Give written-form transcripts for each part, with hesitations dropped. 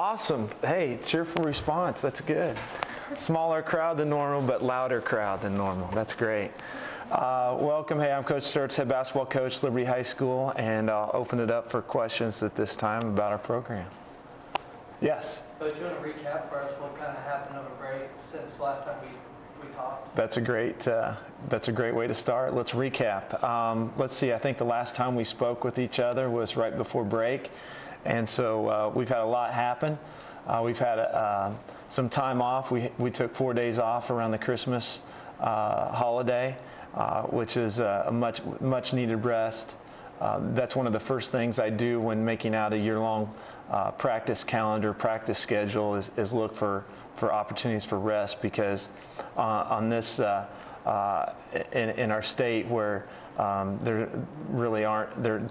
Awesome. Hey, cheerful response. That's good. Smaller crowd than normal, but louder crowd than normal. That's great. Welcome. Hey, I'm Coach Sturts, head basketball coach, Liberty High School, and I'll open it up for questions at this time about our program. Yes? Coach, you want to recap for us what kind of happened over break since last time we talked? That's a great way to start. Let's recap. Let's see, I think the last time we spoke with each other was right before break, and so we've had a lot happen. We've had some time off. We took 4 days off around the Christmas holiday, which is a much needed rest. That's one of the first things I do when making out a year-long practice calendar, practice schedule is look for opportunities for rest, because on this in our state where there really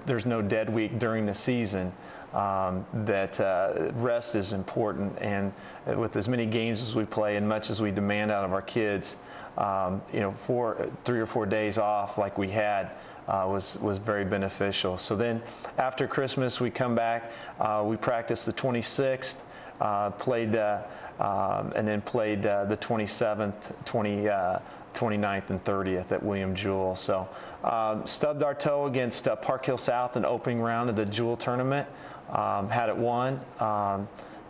there's no dead week during the season, that rest is important, and with as many games as we play and much as we demand out of our kids, 3 or 4 days off like we had was very beneficial. So then after Christmas we come back, we practiced the 26th, played and then played the 27th, 29th and 30th at William Jewell. So stubbed our toe against Park Hill South in the opening round of the Jewell tournament. Had it won.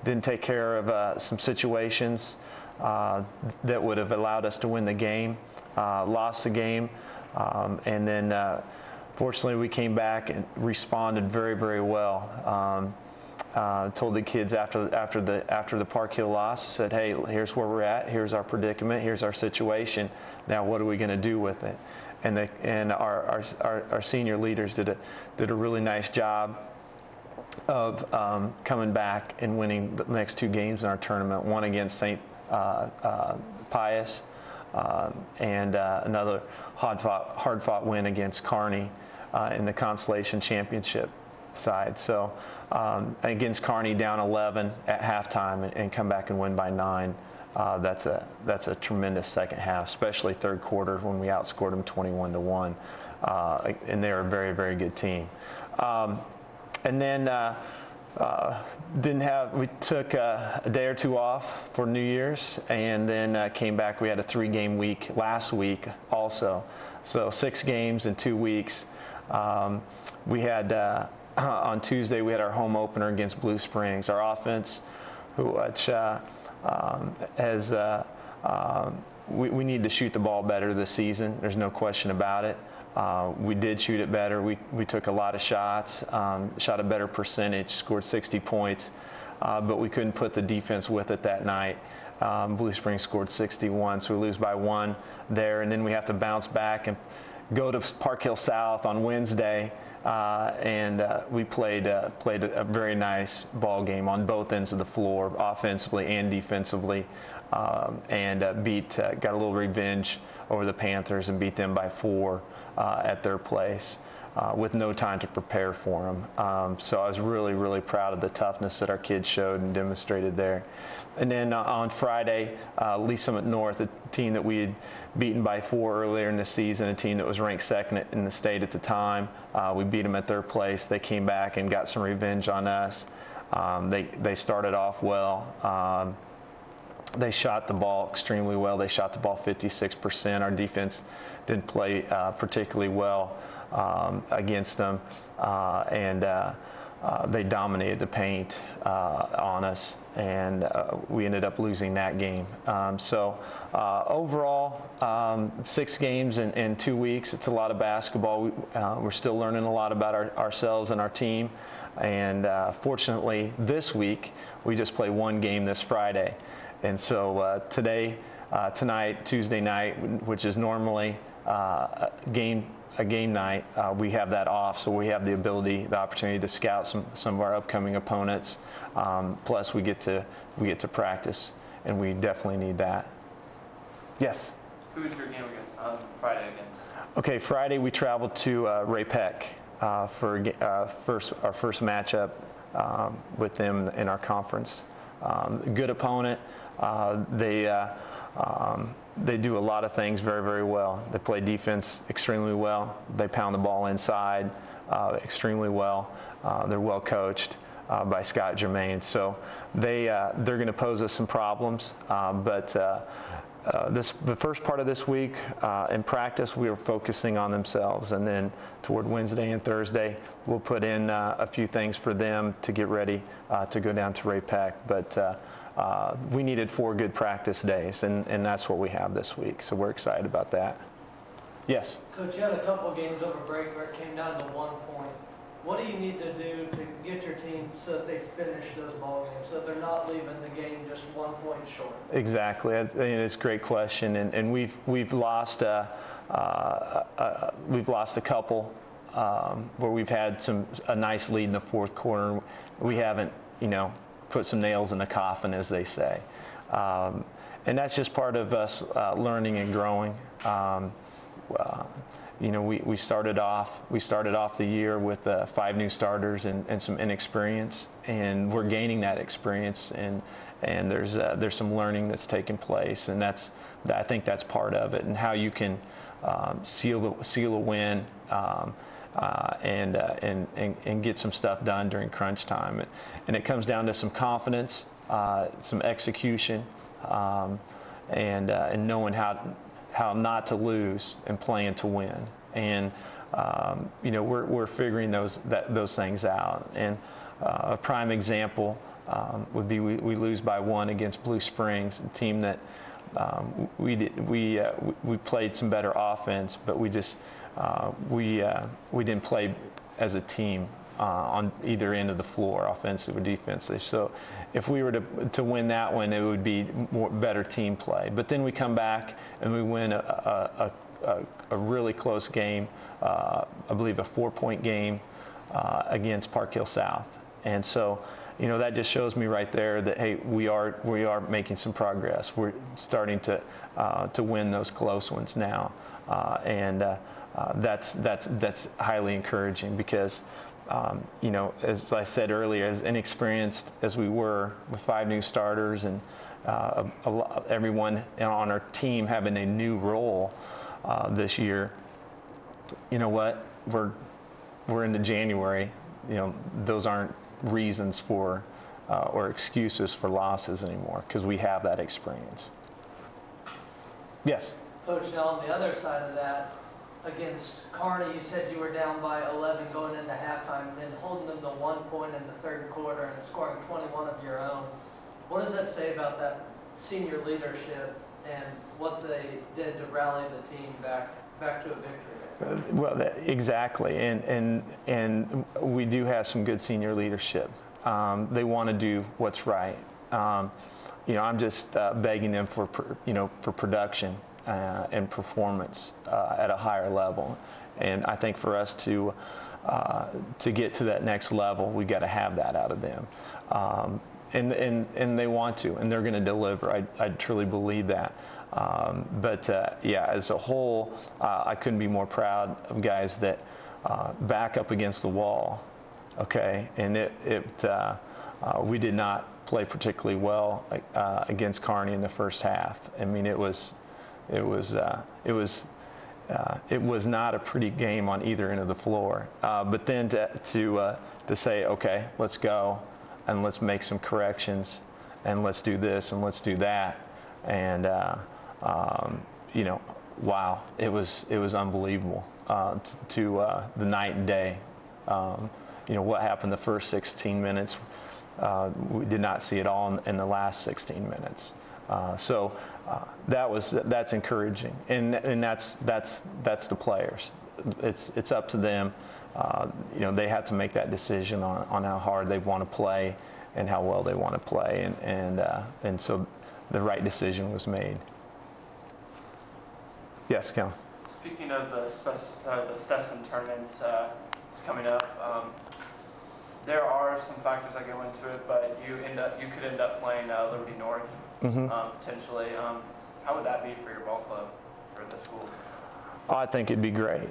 Didn't take care of some situations that would have allowed us to win the game. Lost the game, and then fortunately we came back and responded very, very well. Told the kids after the Park Hill loss, I said, hey, here's where we're at, here's our predicament, here's our situation. Now what are we going to do with it? And our senior leaders did a really nice job of coming back and winning the next 2 games in our tournament. One against St. Pius, and another hard-fought win against Kearney in the Constellation Championship side. So against Kearney down 11 at halftime and come back and win by 9. That's a tremendous second half, especially third quarter when we outscored them 21-1, and they're a very, very good team. And then we took a day or 2 off for New Year's, and then came back. We had a 3-game week last week also, so 6 games in 2 weeks. We had on Tuesday we had our home opener against Blue Springs. Our offense, which we need to shoot the ball better this season. There's no question about it. We did shoot it better. We took a lot of shots, shot a better percentage, scored 60 points, but we couldn't put the defense with it that night. Blue Springs scored 61, so we lose by 1 there, and then we have to bounce back and go to Park Hill South on Wednesday, and we played a very nice ball game on both ends of the floor, offensively and defensively, and got a little revenge over the Panthers and beat them by 4 at their place, with no time to prepare for them. So I was really, really proud of the toughness that our kids showed and demonstrated there. And then on Friday, Lee Summit North, a team that we had beaten by 4 earlier in the season, a team that was ranked 2nd in the state at the time. We beat them at their place. They came back and got some revenge on us. They started off well. They shot the ball extremely well. They shot the ball 56%. Our defense didn't play particularly well against them, and they dominated the paint on us, and we ended up losing that game. So overall, 6 games in 2 weeks. It's a lot of basketball. We're still learning a lot about ourselves and our team, and fortunately this week we just play 1 game this Friday. And so tonight, Tuesday night, which is normally a game night, we have that off, so we have the opportunity to scout some of our upcoming opponents. Plus, we get to practice, and we definitely need that. Yes. Who's your game against Friday against? Okay, Friday we traveled to Ray Peck for our first matchup with them in our conference. Good opponent. They do a lot of things very, very well. They play defense extremely well. They pound the ball inside extremely well. They're well coached. by Scott Germain. So they're going to pose us some problems, but the first part of this week in practice, we were focusing on themselves, and then toward Wednesday and Thursday, we'll put in a few things for them to get ready to go down to Ray Peck. But we needed 4 good practice days, and that's what we have this week. So we're excited about that. Yes? Coach, you had a couple of games over break where it came down to 1 point. What do you need to do to get your team so that they finish those ball games, so that they're not leaving the game just 1 point short? Exactly. It's a great question, and we've lost a couple where we've had a nice lead in the fourth quarter. We haven't, put some nails in the coffin, as they say, and that's just part of us learning and growing. We started off the year with 5 new starters and some inexperience, and we're gaining that experience, and there's some learning that's taking place, and I think that's part of it, and how you can seal a win and get some stuff done during crunch time, and it comes down to some confidence, some execution, and knowing how not to lose and playing to win. And we're figuring those things out. And a prime example would be we lose by 1 against Blue Springs, a team that we played some better offense, but we didn't play as a team on either end of the floor, offensive or defensive. So if we were to win that one, it would be better team play. But then we come back and we win a really close game, I believe a 4-point game against Park Hill South. And so, that just shows me right there that, hey, we are making some progress. We're starting to win those close ones now, and that's highly encouraging because. As I said earlier, as inexperienced as we were with 5 new starters and everyone on our team having a new role this year, you know what? We're into January. Those aren't reasons for or excuses for losses anymore because we have that experience. Yes? Coach, now on the other side of that, against Kearney, you said you were down by 11 going into halftime, and then holding them to 1 point in the third quarter and scoring 21 of your own. What does that say about that senior leadership and what they did to rally the team back to a victory? Well, exactly, and we do have some good senior leadership. They want to do what's right. I'm just begging them for production. And performance at a higher level, and I think for us to get to that next level, we got to have that out of them, and they want to, and they're going to deliver. I truly believe that. But as a whole, I couldn't be more proud of guys that back up against the wall. Okay, and we did not play particularly well against Kearney in the first half. I mean, it was not a pretty game on either end of the floor. But then to say, okay, let's go and let's make some corrections and let's do this and let's do that, and wow, it was unbelievable to the night and day. What happened the first 16 minutes, we did not see it all in the last 16 minutes. So that's encouraging, and that's the players. It's up to them. They have to make that decision on how hard they want to play and how well they want to play, and so the right decision was made. Yes, Kellen. Speaking of the Stetson tournaments, it's coming up. There are some factors that go into it, but you could end up playing Liberty North. Potentially. How would that be for your ball club, for the schools? I think it'd be great.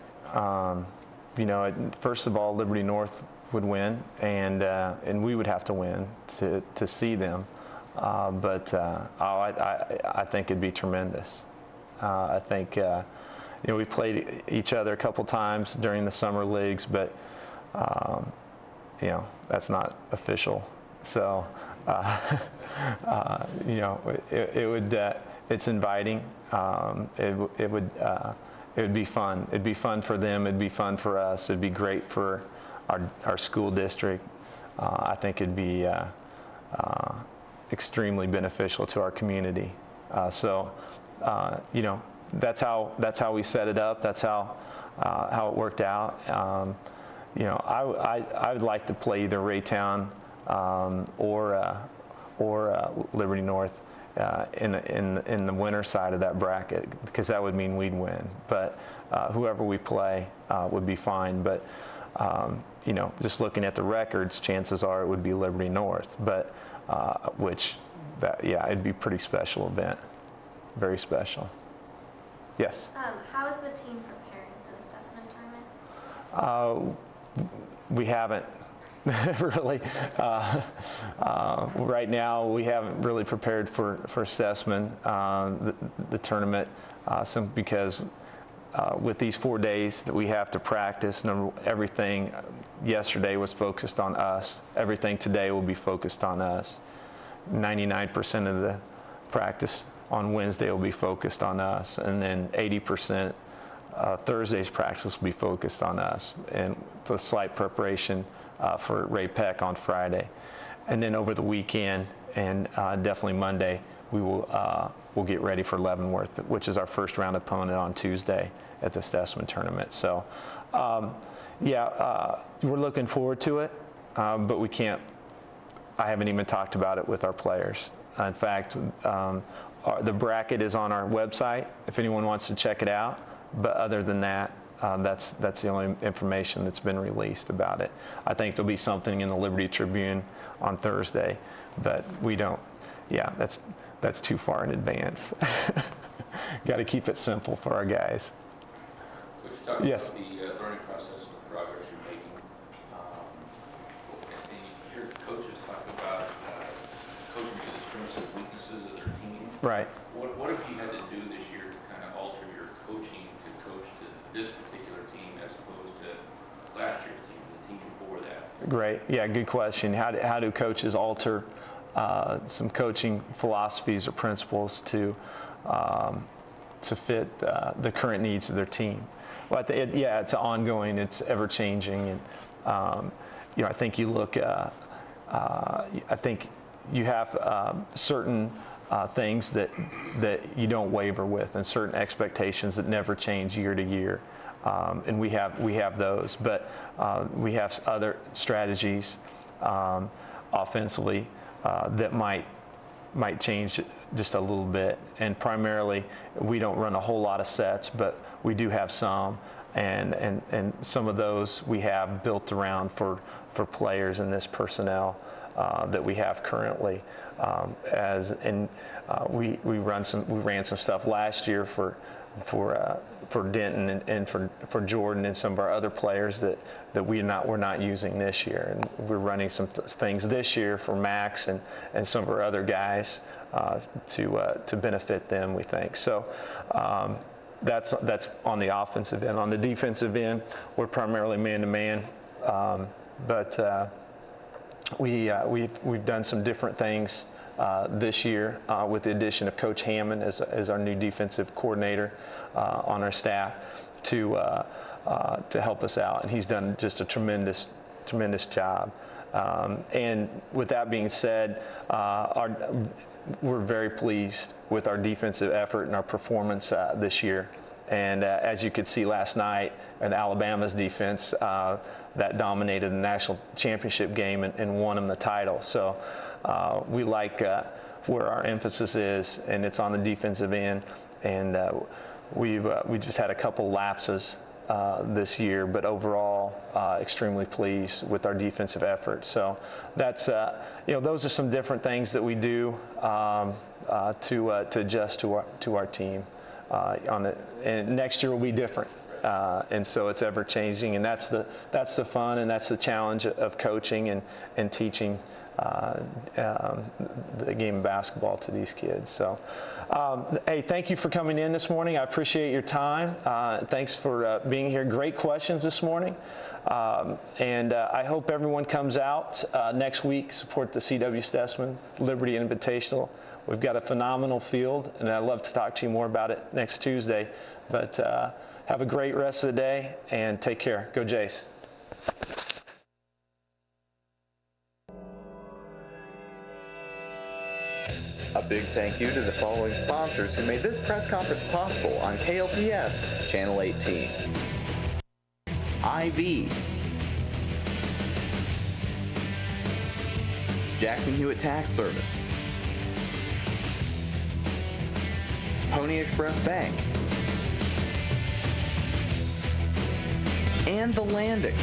First of all, Liberty North would win, and we would have to win to see them. But I think it'd be tremendous. I think we've played each other a couple times during the summer leagues, but that's not official. So, it's inviting. It would be fun. It'd be fun for them. It'd be fun for us. It'd be great for our school district. I think it'd be extremely beneficial to our community. That's how we set it up. That's how it worked out. I would like to play either Raytown or Liberty North in the winner side of that bracket, because that would mean we'd win. But whoever we play would be fine. But just looking at the records, chances are it would be Liberty North. But it'd be a pretty special event, very special. Yes. How is the team preparing for the Stussman tournament? We haven't really. Right now, we haven't really prepared for Stussman, the tournament, simply because with these 4 days that we have to practice, everything yesterday was focused on us. Everything today will be focused on us. 99% of the practice on Wednesday will be focused on us, and then 80% Thursday's practice will be focused on us, and the slight preparation for Ray Peck on Friday. And then over the weekend and definitely Monday, we'll get ready for Leavenworth, which is our first round opponent on Tuesday at the Stussman tournament. So, we're looking forward to it, but we can't. I haven't even talked about it with our players. In fact, the bracket is on our website if anyone wants to check it out. But other than that, that's the only information that's been released about it. I think there'll be something in the Liberty Tribune on Thursday, but we don't. Yeah, that's too far in advance. Got to keep it simple for our guys. Could you talk Yes. about the learning process and the progress you're making? You hear coaches talk about coaching to the strengths and weaknesses of their team. Right. What have you had to do this year to kind of alter your coaching to coach to this particular team as opposed to last year's team, the team before that? Great. Yeah, good question. How do coaches alter some coaching philosophies or principles to fit the current needs of their team? Well, it's ongoing. It's ever changing, and I think you look. I think you have certain things that you don't waver with, and certain expectations that never change year to year. And we have those, but we have other strategies offensively that might change just a little bit. And primarily, we don't run a whole lot of sets, but we do have some, and some of those we have built around for players in this personnel that we have currently. We ran some stuff last year for Denton and for Jordan and some of our other players that we're not using this year, and we're running some things this year for Max and some of our other guys to benefit them, we think. So that's on the offensive end. On the defensive end, we're primarily man-to-man, but we've done some different things this year with the addition of Coach Hammond as our new defensive coordinator on our staff to help us out, and he's done just a tremendous job. And with that being said, we're very pleased with our defensive effort and our performance this year. And as you could see last night, in Alabama's defense that dominated the national championship game and won them the title. So we like where our emphasis is, and it's on the defensive end. And we just had a couple lapses this year, but overall extremely pleased with our defensive effort. So that's those are some different things that we do to adjust to our team. And next year will be different, and so it's ever changing, and that's the fun and that's the challenge of coaching and teaching the game of basketball to these kids. So, hey, thank you for coming in this morning. I appreciate your time. Thanks for being here. Great questions this morning. And I hope everyone comes out next week, support the C.W. Stessman Liberty Invitational. We've got a phenomenal field, and I'd love to talk to you more about it next Tuesday. But have a great rest of the day, and take care. Go Jays. A big thank you to the following sponsors who made this press conference possible on KLPS Channel 18. IV, Jackson Hewitt Tax Service, Pony Express Bank, and The Landing.